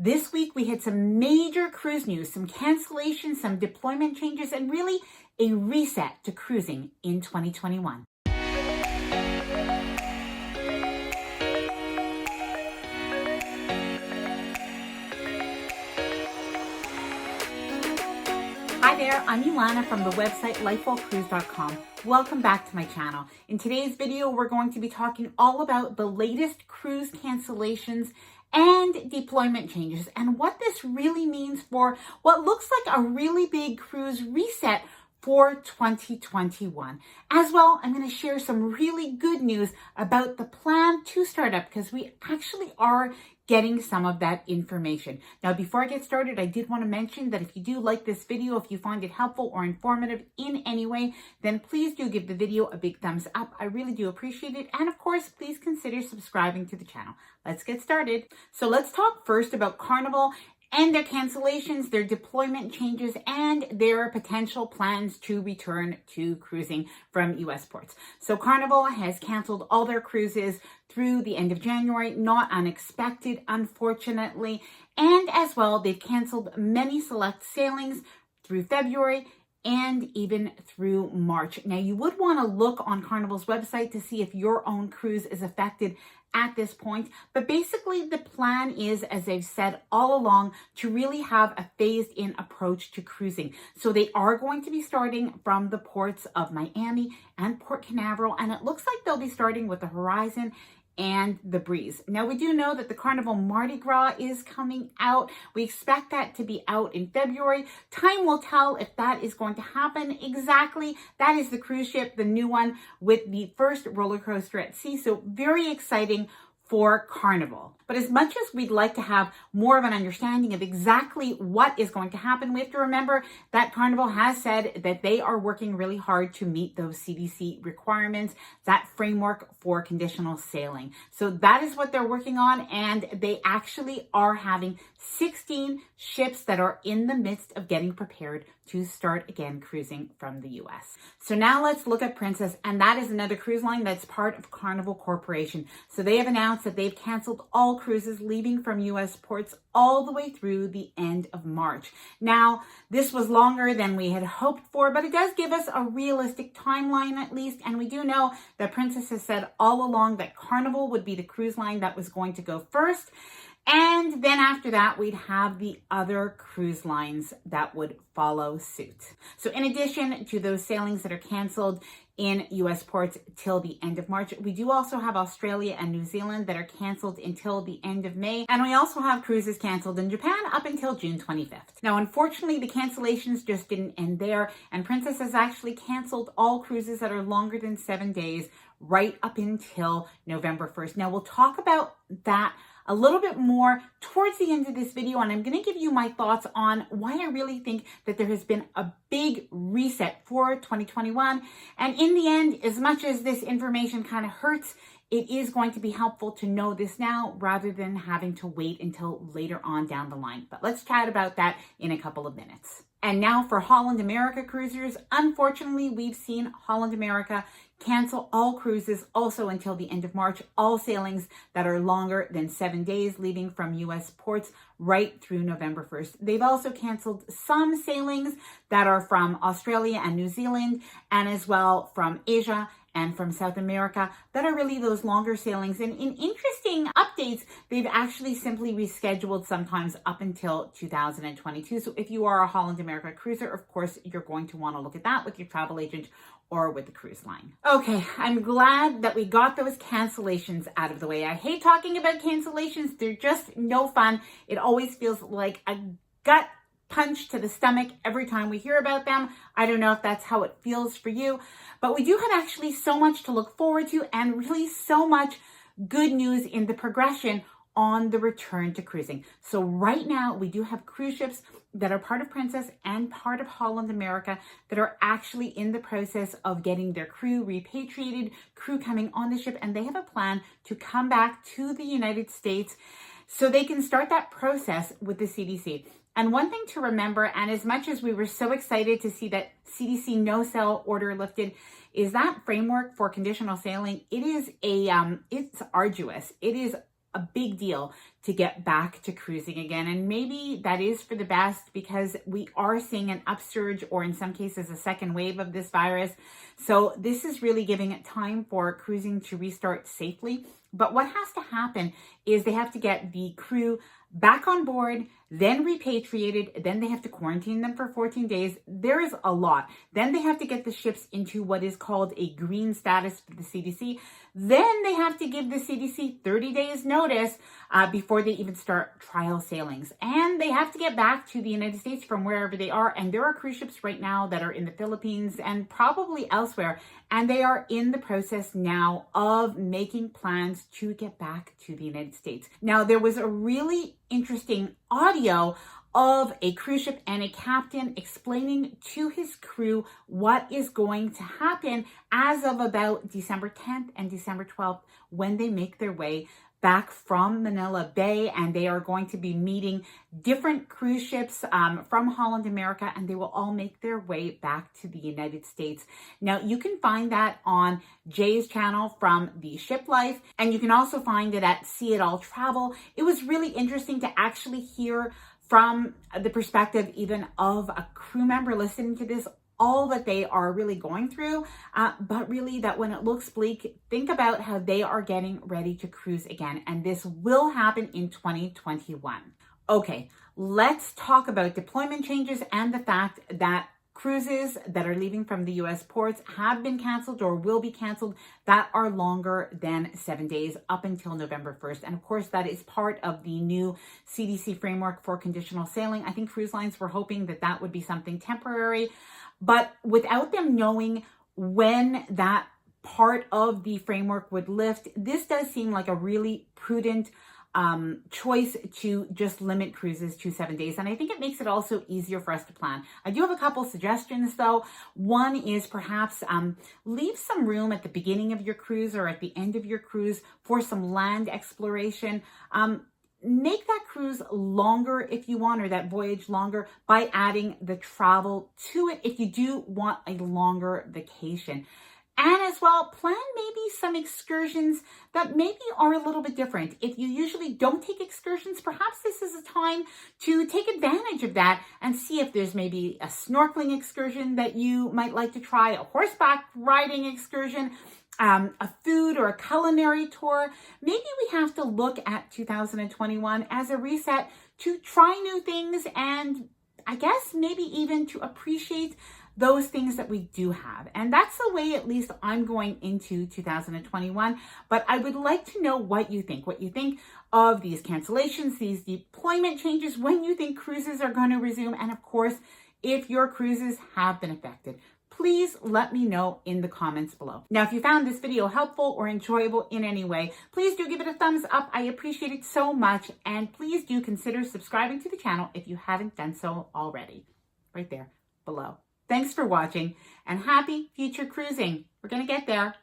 This week, we had some major cruise news, some cancellations, some deployment changes, and really a reset to cruising in 2021. Hi there, I'm Ilana from the website lifewellcruise.com. Welcome back to my channel. In today's video, we're going to be talking all about the latest cruise cancellations and deployment changes and what this really means for what looks like a really big cruise reset for 2021. As well, I'm going to share some really good news about the plan to start up because we actually are getting some of that information. Now, before I get started, I did want to mention that if you do like this video, if you find it helpful or informative in any way, then please do give the video a big thumbs up. I really do appreciate it. And of course, please consider subscribing to the channel. Let's get started. So let's talk first about Carnival and their cancellations, their deployment changes, and their potential plans to return to cruising from U.S. ports. So Carnival has canceled all their cruises through the end of January, not unexpected, unfortunately. And as well, they've canceled many select sailings through February and even through March. Now, you would want to look on Carnival's website to see if your own cruise is affected at this point. But basically, the plan is, as I've said all along, to really have a phased in approach to cruising. So they are going to be starting from the ports of Miami and Port Canaveral, and it looks like they'll be starting with the Horizon and the Breeze. Now, we do know that the Carnival Mardi Gras is coming out. We expect that to be out in February. Time will tell if that is going to happen exactly. That is the cruise ship, the new one with the first roller coaster at sea. So very exciting for Carnival. But as much as we'd like to have more of an understanding of exactly what is going to happen, we have to remember that Carnival has said that they are working really hard to meet those CDC requirements, that framework for conditional sailing. So that is what they're working on, and they actually are having 16 ships that are in the midst of getting prepared to start again cruising from the US. So now let's look at Princess, and that is another cruise line that's part of Carnival Corporation. So they have announced that they've canceled all cruises leaving from US ports all the way through the end of March. Now, this was longer than we had hoped for, but it does give us a realistic timeline at least, and we do know that Princess has said all along that Carnival would be the cruise line that was going to go first. And then after that, we'd have the other cruise lines that would follow suit. So in addition to those sailings that are canceled in US ports till the end of March, we do also have Australia and New Zealand that are canceled until the end of May. And we also have cruises canceled in Japan up until June 25th. Now, unfortunately, the cancellations just didn't end there. And Princess has actually canceled all cruises that are longer than 7 days right up until November 1st. Now, we'll talk about that a little bit more towards the end of this video, and I'm going to give you my thoughts on why I really think that there has been a big reset for 2021. And in the end, as much as this information kind of hurts, it is going to be helpful to know this now rather than having to wait until later on down the line. But let's chat about that in a couple of minutes. And now for Holland America cruisers, unfortunately, we've seen Holland America cancel all cruises also until the end of March, all sailings that are longer than 7 days leaving from US ports right through November 1st. They've also canceled some sailings that are from Australia and New Zealand, and as well from Asia and from South America that are really those longer sailings. And in interesting updates, they've actually simply rescheduled sometimes up until 2022. So if you are a Holland America cruiser, of course, you're going to want to look at that with your travel agent or with the cruise line. Okay, I'm glad that we got those cancellations out of the way. I hate talking about cancellations. They're just no fun. It always feels like a gut punch to the stomach every time we hear about them. I don't know if that's how it feels for you, but we do have actually so much to look forward to and really so much good news in the progression on the return to cruising. So right now we do have cruise ships that are part of Princess and part of Holland America that are actually in the process of getting their crew repatriated, crew coming on the ship, and they have a plan to come back to the United States so they can start that process with the CDC. And one thing to remember, and as much as we were so excited to see that CDC no-sail order lifted, is that framework for conditional sailing. It is it's arduous. It is a big deal to get back to cruising again. And maybe that is for the best because we are seeing an upsurge, or in some cases a second wave of this virus. So this is really giving it time for cruising to restart safely. But what has to happen is they have to get the crew back on board, then repatriated, then they have to quarantine them for 14 days. There is a lot. Then they have to get the ships into what is called a green status for the CDC. Then they have to give the CDC 30 days notice before they even start trial sailings. And they have to get back to the United States from wherever they are. And there are cruise ships right now that are in the Philippines and probably elsewhere. And they are in the process now of making plans to get back to the United States. Now, there was a really interesting audio of a cruise ship and a captain explaining to his crew what is going to happen as of about December 10th and December 12th when they make their way back from Manila Bay, and they are going to be meeting different cruise ships from Holland, America, and they will all make their way back to the United States. Now, you can find that on Jay's channel from The Ship Life, and you can also find it at See It All Travel. It was really interesting to actually hear from the perspective even of a crew member listening to this, all that they are really going through, but really that when it looks bleak, think about how they are getting ready to cruise again. And this will happen in 2021. Okay, let's talk about deployment changes and the fact that cruises that are leaving from the US ports have been canceled or will be canceled that are longer than 7 days up until November 1st. And of course, that is part of the new CDC framework for conditional sailing. I think cruise lines were hoping that that would be something temporary, but without them knowing when that part of the framework would lift, this does seem like a really prudent choice to just limit cruises to 7 days. And I think it makes it also easier for us to plan. I do have a couple suggestions though. One is perhaps leave some room at the beginning of your cruise or at the end of your cruise for some land exploration. Make that cruise longer if you want, or that voyage longer, by adding the travel to it if you do want a longer vacation. And as well, plan maybe some excursions that maybe are a little bit different. If you usually don't take excursions, perhaps this is a time to take advantage of that and see if there's maybe a snorkeling excursion that you might like to try, a horseback riding excursion, a food or a culinary tour. Maybe we have to look at 2021 as a reset to try new things and I guess maybe even to appreciate those things that we do have. And that's the way at least I'm going into 2021. But I would like to know what you think of these cancellations, these deployment changes, when you think cruises are going to resume, and of course, if your cruises have been affected. Please let me know in the comments below. Now, if you found this video helpful or enjoyable in any way, please do give it a thumbs up. I appreciate it so much. And please do consider subscribing to the channel if you haven't done so already. Right there below. Thanks for watching and happy future cruising. We're going to get there.